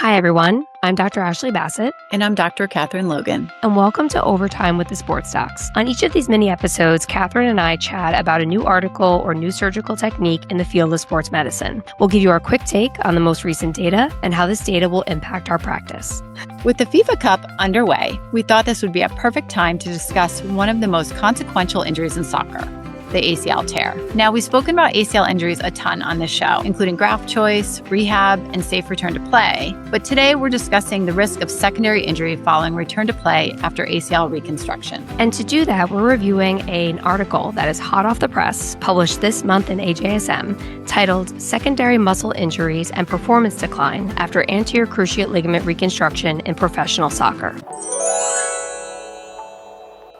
Hi, everyone. I'm Dr. Ashley Bassett. And I'm Dr. Catherine Logan. And welcome to Overtime with the Sports Docs. On each of these mini episodes, Catherine and I chat about a new article or new surgical technique in the field of sports medicine. We'll give you our quick take on the most recent data and how this data will impact our practice. With the FIFA Cup underway, we thought this would be a perfect time to discuss one of the most consequential injuries in soccer, the ACL tear. Now, we've spoken about ACL injuries a ton on this show, including graft choice, rehab, and safe return to play. But today we're discussing the risk of secondary injury following return to play after ACL reconstruction. And to do that, we're reviewing an article that is hot off the press, published this month in AJSM, titled Secondary Muscle Injuries and Performance Decline After Anterior Cruciate Ligament Reconstruction in Professional Soccer.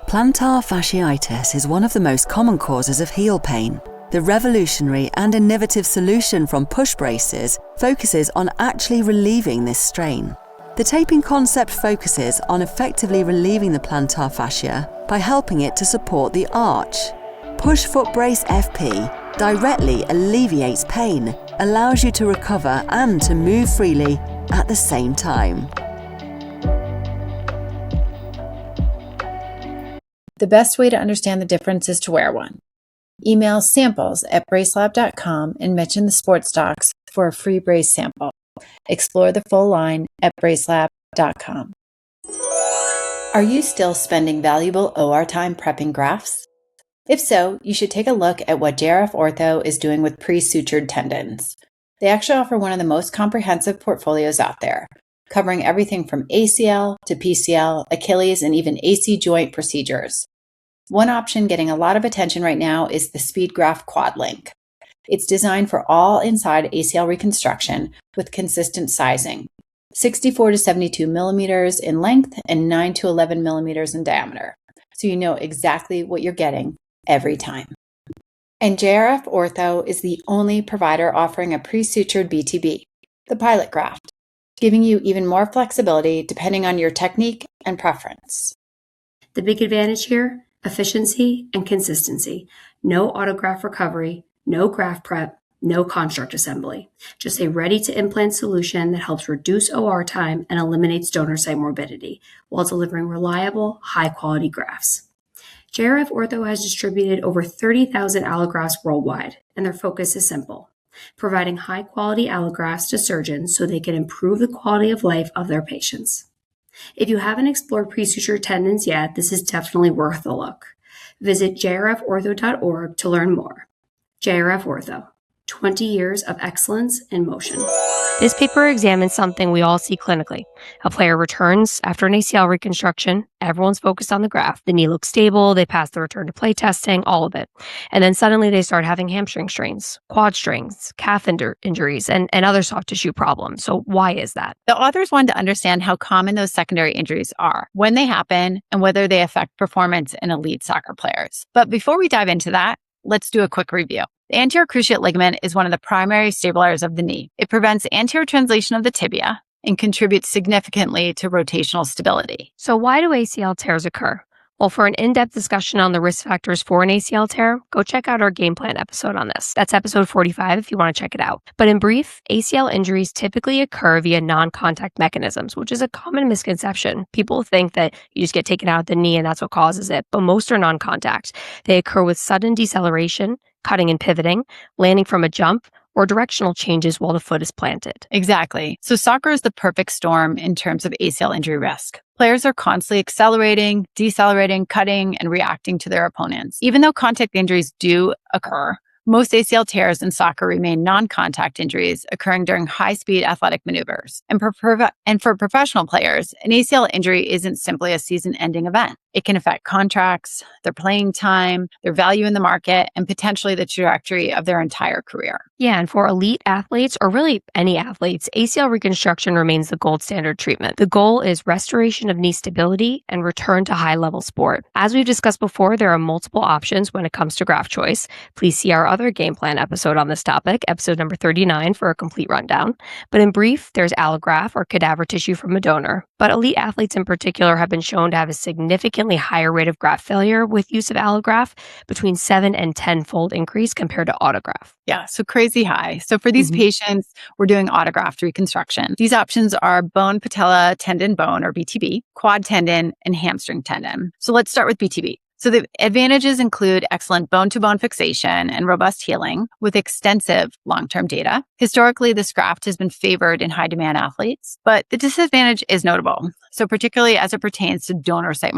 Plantar fasciitis is one of the most common causes of heel pain. The revolutionary and innovative solution from push braces focuses on actually relieving this strain. The taping concept focuses on effectively relieving the plantar fascia by helping it to support the arch. Push Foot Brace FP directly alleviates pain, allows you to recover and to move freely at the same time. The best way to understand the difference is to wear one. Email samples@bracelab.com and mention the sports docs for a free brace sample. Explore the full line at bracelab.com. Are you still spending valuable OR time prepping grafts? If so, you should take a look at what JRF Ortho is doing with pre-sutured tendons. They actually offer one of the most comprehensive portfolios out there, covering everything from ACL to PCL, Achilles, and even AC joint procedures. One option getting a lot of attention right now is the SpeedGraft Quad Link. It's designed for all inside ACL reconstruction with consistent sizing, 64 to 72 millimeters in length and 9 to 11 millimeters in diameter, so you know exactly what you're getting every time. And JRF Ortho is the only provider offering a pre-sutured BTB, the pilot graft, giving you even more flexibility depending on your technique and preference. The big advantage here? Efficiency and consistency. No autograft recovery, no graft prep, no construct assembly. Just a ready-to-implant solution that helps reduce OR time and eliminates donor site morbidity while delivering reliable, high-quality grafts. JRF Ortho has distributed over 30,000 allografts worldwide, and their focus is simple: providing high-quality allografts to surgeons so they can improve the quality of life of their patients. If you haven't explored pre-suture tendons yet, this is definitely worth a look. Visit jrfortho.org to learn more. JRF Ortho, 20 years of excellence in motion. This paper examines something we all see clinically. A player returns after an ACL reconstruction. Everyone's focused on the graft. The knee looks stable. They pass the return to play testing, all of it. And then suddenly they start having hamstring strains, quad strains, calf injuries, and other soft tissue problems. So why is that? The authors wanted to understand how common those secondary injuries are, when they happen, and whether they affect performance in elite soccer players. But before we dive into that, let's do a quick review. The anterior cruciate ligament is one of the primary stabilizers of the knee. It prevents anterior translation of the tibia and contributes significantly to rotational stability. So why do ACL tears occur? Well, for an in-depth discussion on the risk factors for an ACL tear, go check out our game plan episode on this. That's episode 45 if you want to check it out. But in brief, ACL injuries typically occur via non-contact mechanisms, which is a common misconception. People think that you just get taken out of the knee and that's what causes it, but most are non-contact. They occur with sudden deceleration, cutting and pivoting, landing from a jump, or directional changes while the foot is planted. Exactly. So soccer is the perfect storm in terms of ACL injury risk. Players are constantly accelerating, decelerating, cutting, and reacting to their opponents. Even though contact injuries do occur, most ACL tears in soccer remain non-contact injuries occurring during high-speed athletic maneuvers. And for professional players, an ACL injury isn't simply a season-ending event. It can affect contracts, their playing time, their value in the market, and potentially the trajectory of their entire career. Yeah, and for elite athletes, or really any athletes, ACL reconstruction remains the gold standard treatment. The goal is restoration of knee stability and return to high-level sport. As we've discussed before, there are multiple options when it comes to graft choice. Please see our other game plan episode on this topic, episode number 39, for a complete rundown. But in brief, there's allograft or cadaver tissue from a donor. But elite athletes in particular have been shown to have a significant significantly higher rate of graft failure with use of allograft, between 7 and 10-fold increase compared to autograft. Yeah, so crazy high. So for these patients, we're doing autograft reconstruction. These options are bone patella tendon bone, or BTB, quad tendon, and hamstring tendon. So let's start with BTB. So the advantages include excellent bone-to-bone fixation and robust healing with extensive long-term data. Historically, this graft has been favored in high-demand athletes, but the disadvantage is notable. So particularly as it pertains to donor site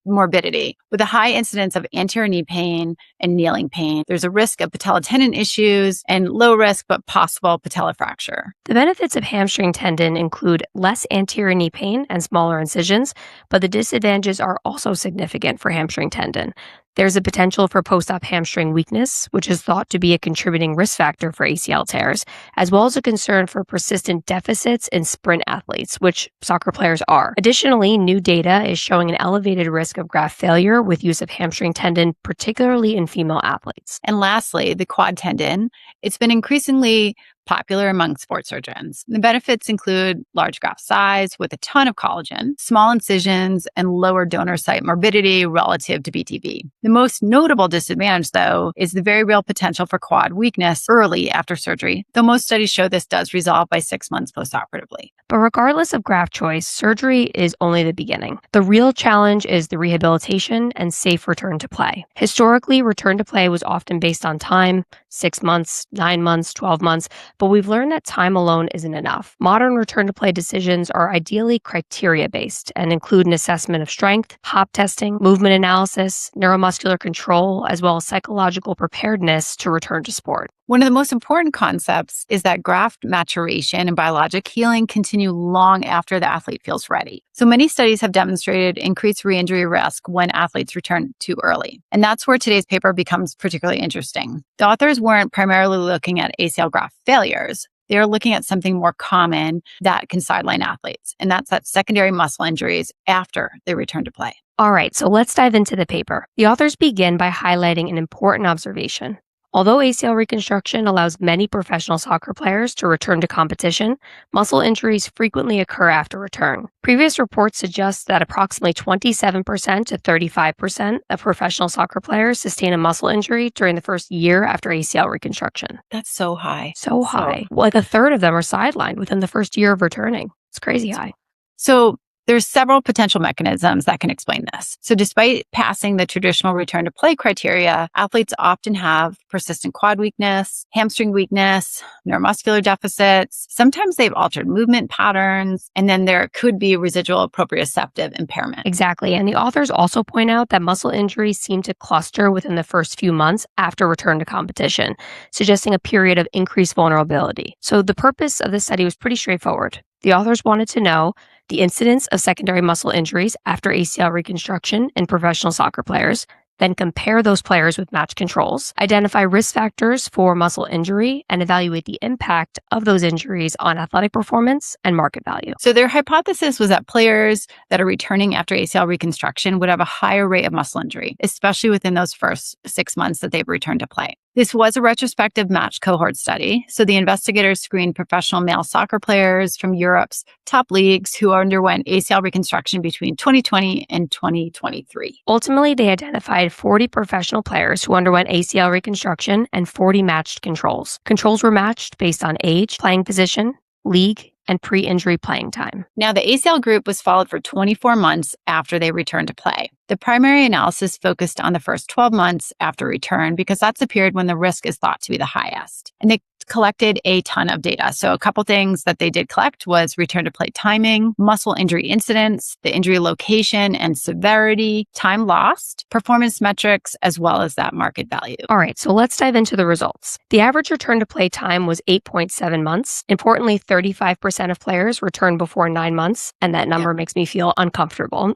morbidity. With a high incidence of anterior knee pain and kneeling pain, there's a risk of patella tendon issues and low risk but possible patella fracture. The benefits of hamstring tendon include less anterior knee pain and smaller incisions, but the disadvantages are also significant for hamstring tendon. There's a potential for post-op hamstring weakness, which is thought to be a contributing risk factor for ACL tears, as well as a concern for persistent deficits in sprint athletes, which soccer players are. Additionally, new data is showing an elevated risk of graft failure with use of hamstring tendon, particularly in female athletes. And lastly, the quad tendon. It's been increasingly popular among sports surgeons. The benefits include large graft size with a ton of collagen, small incisions, and lower donor site morbidity relative to BTB. The most notable disadvantage, though, is the very real potential for quad weakness early after surgery, though most studies show this does resolve by 6 months postoperatively. But regardless of graft choice, surgery is only the beginning. The real challenge is the rehabilitation and safe return to play. Historically, return to play was often based on time, 6 months, 9 months, 12 months, but we've learned that time alone isn't enough. Modern return to play decisions are ideally criteria-based and include an assessment of strength, hop testing, movement analysis, neuromuscular control, as well as psychological preparedness to return to sport. One of the most important concepts is that graft maturation and biologic healing continue long after the athlete feels ready. So many studies have demonstrated increased re-injury risk when athletes return too early. And that's where today's paper becomes particularly interesting. The authors weren't primarily looking at ACL graft failures. They're looking at something more common that can sideline athletes, and that's that secondary muscle injuries after they return to play. All right, so let's dive into the paper. The authors begin by highlighting an important observation. Although ACL reconstruction allows many professional soccer players to return to competition, muscle injuries frequently occur after return. Previous reports suggest that approximately 27% to 35% of professional soccer players sustain a muscle injury during the first year after ACL reconstruction. That's so high. So high. Like a third of them are sidelined within the first year of returning. It's crazy high. So there's several potential mechanisms that can explain this. So despite passing the traditional return to play criteria, athletes often have persistent quad weakness, hamstring weakness, neuromuscular deficits. Sometimes they've altered movement patterns, and then there could be residual proprioceptive impairment. Exactly. And the authors also point out that muscle injuries seem to cluster within the first few months after return to competition, suggesting a period of increased vulnerability. So the purpose of this study was pretty straightforward. The authors wanted to know the incidence of secondary muscle injuries after ACL reconstruction in professional soccer players, then compare those players with matched controls, identify risk factors for muscle injury, and evaluate the impact of those injuries on athletic performance and market value. So their hypothesis was that players that are returning after ACL reconstruction would have a higher rate of muscle injury, especially within those first 6 months that they've returned to play. This was a retrospective matched cohort study, so the investigators screened professional male soccer players from Europe's top leagues who underwent ACL reconstruction between 2020 and 2023. Ultimately, they identified 40 professional players who underwent ACL reconstruction and 40 matched controls. Controls were matched based on age, playing position, league, and pre-injury playing time. Now, the ACL group was followed for 24 months after they returned to play. The primary analysis focused on the first 12 months after return because that's the period when the risk is thought to be the highest. And they collected a ton of data. So a couple things that they did collect was return to play timing, muscle injury incidence, the injury location and severity, time lost, performance metrics, as well as that market value. All right, so let's dive into the results. The average return to play time was 8.7 months. Importantly, 35% of players returned before 9 months, and that number makes me feel uncomfortable.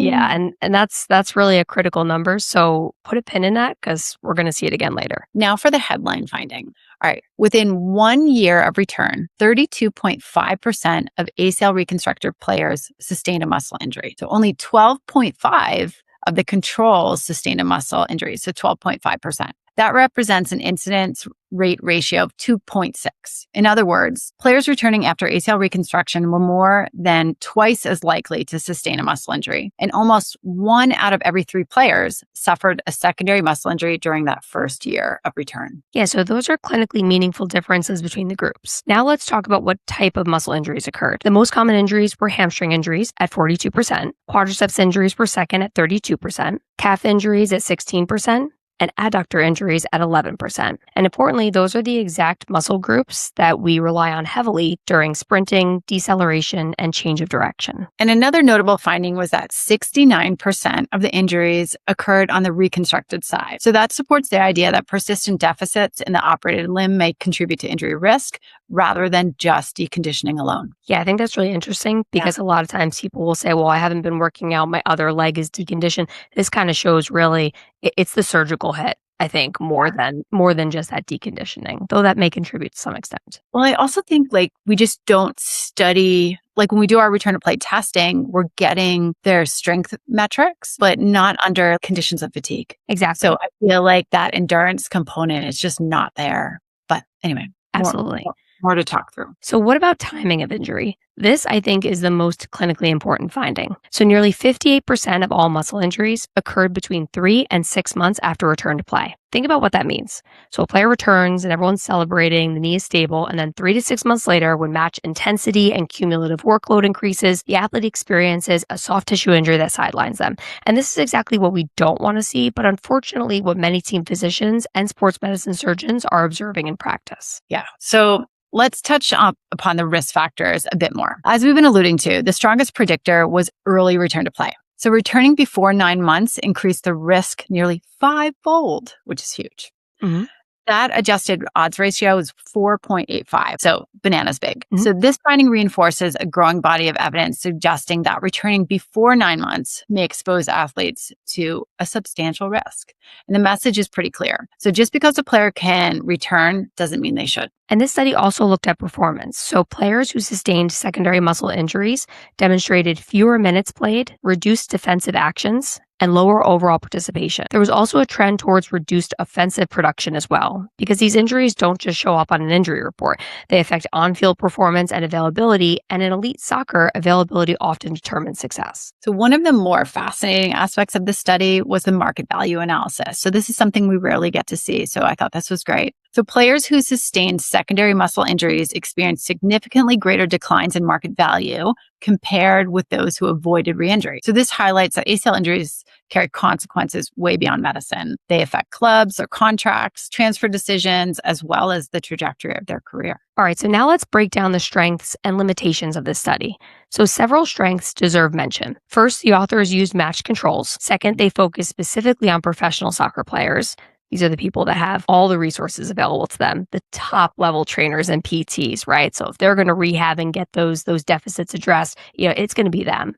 Yeah, and that's really a critical number. So put a pin in that because we're going to see it again later. Now for the headline finding. All right, within 1 year of return, 32.5% of ACL reconstructed players sustained a muscle injury. So only 12.5% of the controls sustained a muscle injury, so 12.5%. That represents an incidence rate ratio of 2.6. In other words, players returning after ACL reconstruction were more than twice as likely to sustain a muscle injury. And almost 1 out of every 3 players suffered a secondary muscle injury during that first year of return. Yeah, so those are clinically meaningful differences between the groups. Now let's talk about what type of muscle injuries occurred. The most common injuries were hamstring injuries at 42%, quadriceps injuries were second at 32%, calf injuries at 16%, and adductor injuries at 11%. And importantly, those are the exact muscle groups that we rely on heavily during sprinting, deceleration, and change of direction. And another notable finding was that 69% of the injuries occurred on the reconstructed side. So that supports the idea that persistent deficits in the operated limb may contribute to injury risk rather than just deconditioning alone. Yeah, I think that's really interesting because a lot of times people will say, well, I haven't been working out, my other leg is deconditioned. This kind of shows really it's the surgical hit, I think, more than just that deconditioning, though that may contribute to some extent. Well, I also think we just don't study, when we do our return to play testing, we're getting their strength metrics, but not under conditions of fatigue. Exactly. So I feel like that endurance component is just not there. But anyway. Absolutely. More to talk through. So what about timing of injury? This, I think, is the most clinically important finding. So nearly 58% of all muscle injuries occurred between 3 and 6 months after return to play. Think about what that means. So a player returns and everyone's celebrating, the knee is stable, and then 3 to 6 months later, when match intensity and cumulative workload increases, the athlete experiences a soft tissue injury that sidelines them. And this is exactly what we don't want to see, but unfortunately what many team physicians and sports medicine surgeons are observing in practice. Yeah. So let's touch upon the risk factors a bit more. As we've been alluding to, the strongest predictor was early return to play. So returning before 9 months increased the risk nearly 5-fold, which is huge. Mm-hmm. That adjusted odds ratio is 4.85. So bananas big. Mm-hmm. So this finding reinforces a growing body of evidence suggesting that returning before 9 months may expose athletes to a substantial risk. And the message is pretty clear. So just because a player can return doesn't mean they should. And this study also looked at performance. So players who sustained secondary muscle injuries demonstrated fewer minutes played, reduced defensive actions, and lower overall participation. There was also a trend towards reduced offensive production as well, because these injuries don't just show up on an injury report. They affect on-field performance and availability, and in elite soccer, availability often determines success. So one of the more fascinating aspects of this study was the market value analysis. So this is something we rarely get to see. So I thought this was great. So players who sustained secondary muscle injuries experienced significantly greater declines in market value compared with those who avoided re-injury. So this highlights that ACL injuries carry consequences way beyond medicine. They affect clubs, their contracts, transfer decisions, as well as the trajectory of their career. All right, so now let's break down the strengths and limitations of this study. So several strengths deserve mention. First, the authors used matched controls. Second, they focused specifically on professional soccer players. These are the people that have all the resources available to them, the top level trainers and PTs, right? So if they're going to rehab and get those deficits addressed, it's going to be them.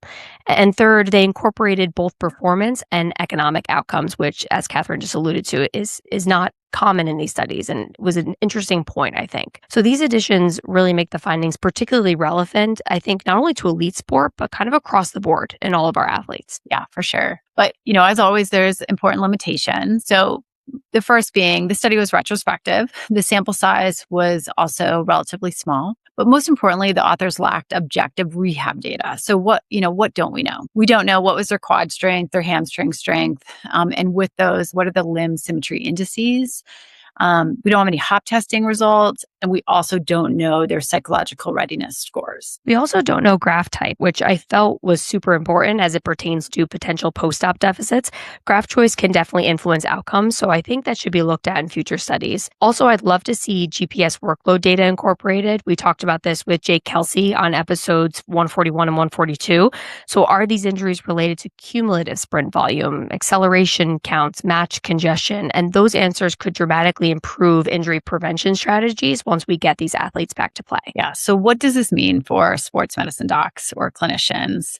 And third, they incorporated both performance and economic outcomes, which, as Catherine just alluded to, is not common in these studies and was an interesting point, I think. So these additions really make the findings particularly relevant, I think, not only to elite sport, but kind of across the board in all of our athletes. Yeah, for sure. But, as always, there's important limitations. So the first being the study was retrospective. The sample size was also relatively small. But most importantly, the authors lacked objective rehab data. So what don't we know? We don't know what was their quad strength, their hamstring strength. And with those, what are the limb symmetry indices? We don't have any hop testing results, and we also don't know their psychological readiness scores. We also don't know graft type, which I felt was super important as it pertains to potential post-op deficits. Graft choice can definitely influence outcomes, so I think that should be looked at in future studies. Also, I'd love to see GPS workload data incorporated. We talked about this with Jake Kelsey on episodes 141 and 142. So are these injuries related to cumulative sprint volume, acceleration counts, match congestion? And those answers could dramatically improve injury prevention strategies once we get these athletes back to play. Yeah. So what does this mean for sports medicine docs or clinicians?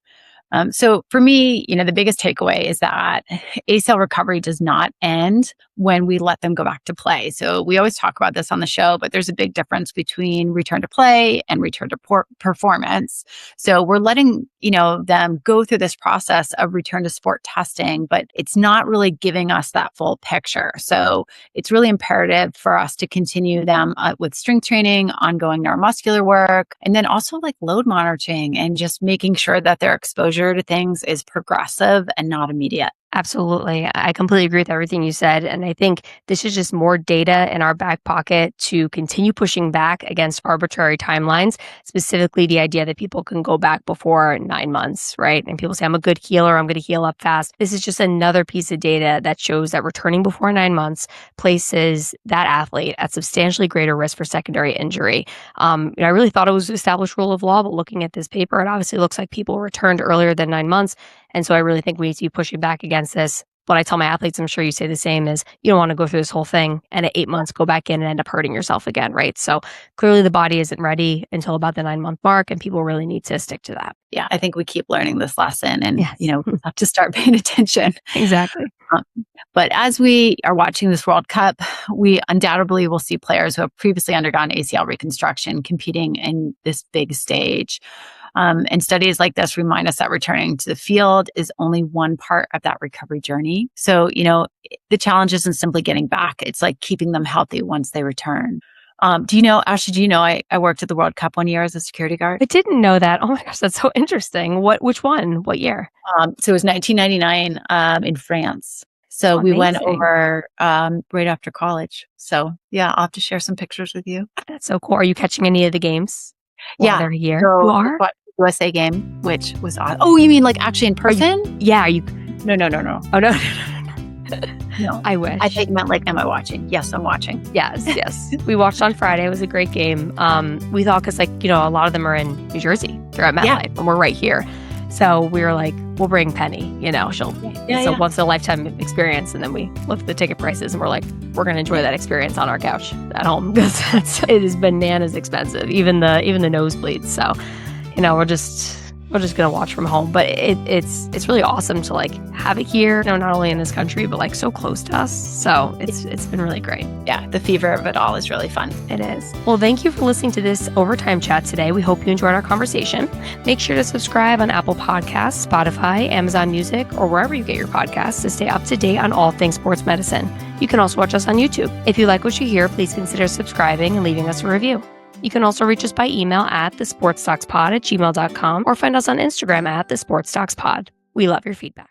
So for me, the biggest takeaway is that ACL recovery does not end when we let them go back to play. So we always talk about this on the show, but there's a big difference between return to play and return to performance. So we're letting, them go through this process of return to sport testing, but it's not really giving us that full picture. So it's really imperative for us to continue them with strength training, ongoing neuromuscular work, and then also like load monitoring and just making sure that their exposure to things is progressive and not immediate. Absolutely. I completely agree with everything you said. And I think this is just more data in our back pocket to continue pushing back against arbitrary timelines, specifically the idea that people can go back before 9 months, right? And people say, I'm a good healer, I'm going to heal up fast. This is just another piece of data that shows that returning before 9 months places that athlete at substantially greater risk for secondary injury. I really thought it was an established rule of law, but looking at this paper, it obviously looks like people returned earlier than 9 months. And so I really think we need to be pushing back against this. What I tell my athletes, I'm sure you say the same, is you don't want to go through this whole thing and at 8 months go back in and end up hurting yourself again, right? So clearly the body isn't ready until about the 9-month mark, and people really need to stick to that. Yeah, I think we keep learning this lesson and, we have to start paying attention. Exactly. But as we are watching this World Cup, we undoubtedly will see players who have previously undergone ACL reconstruction competing in this big stage. And studies like this remind us that returning to the field is only one part of that recovery journey. So, the challenge isn't simply getting back. It's like keeping them healthy once they return. Ashley, I worked at the World Cup one year as a security guard? I didn't know that. Oh my gosh, that's so interesting. Which one? What year? So it was 1999 in France. So we went over right after college. So yeah, I'll have to share some pictures with you. That's so cool. Are you catching any of the games? Yeah. They're here. So you are? USA game, which was awesome. Oh, you mean like actually in person? Are you? No. Oh, no. No. I wish. I think you meant like, am I watching? Yes, I'm watching. Yes. We watched on Friday. It was a great game. We thought, because a lot of them are in New Jersey. They're at MetLife, and we're right here. So we were like, we'll bring Penny, she'll, it's a once in a lifetime experience. And then we looked at the ticket prices and we're like, we're going to enjoy that experience on our couch at home, because it is bananas expensive, even the nosebleeds. So, we're just gonna watch from home, but it's really awesome to have it here, not only in this country, but so close to us. So it's been really great. Yeah, the fever of it all is really fun. It is. Well, thank you for listening to this Overtime Chat today. We hope you enjoyed our conversation. Make sure to subscribe on Apple Podcasts, Spotify, Amazon Music, or wherever you get your podcasts to stay up to date on all things sports medicine. You can also watch us on YouTube. If you like what you hear, please consider subscribing and leaving us a review. You can also reach us by email at thesportstalkspod@gmail.com or find us on Instagram at thesportstalkspod. We love your feedback.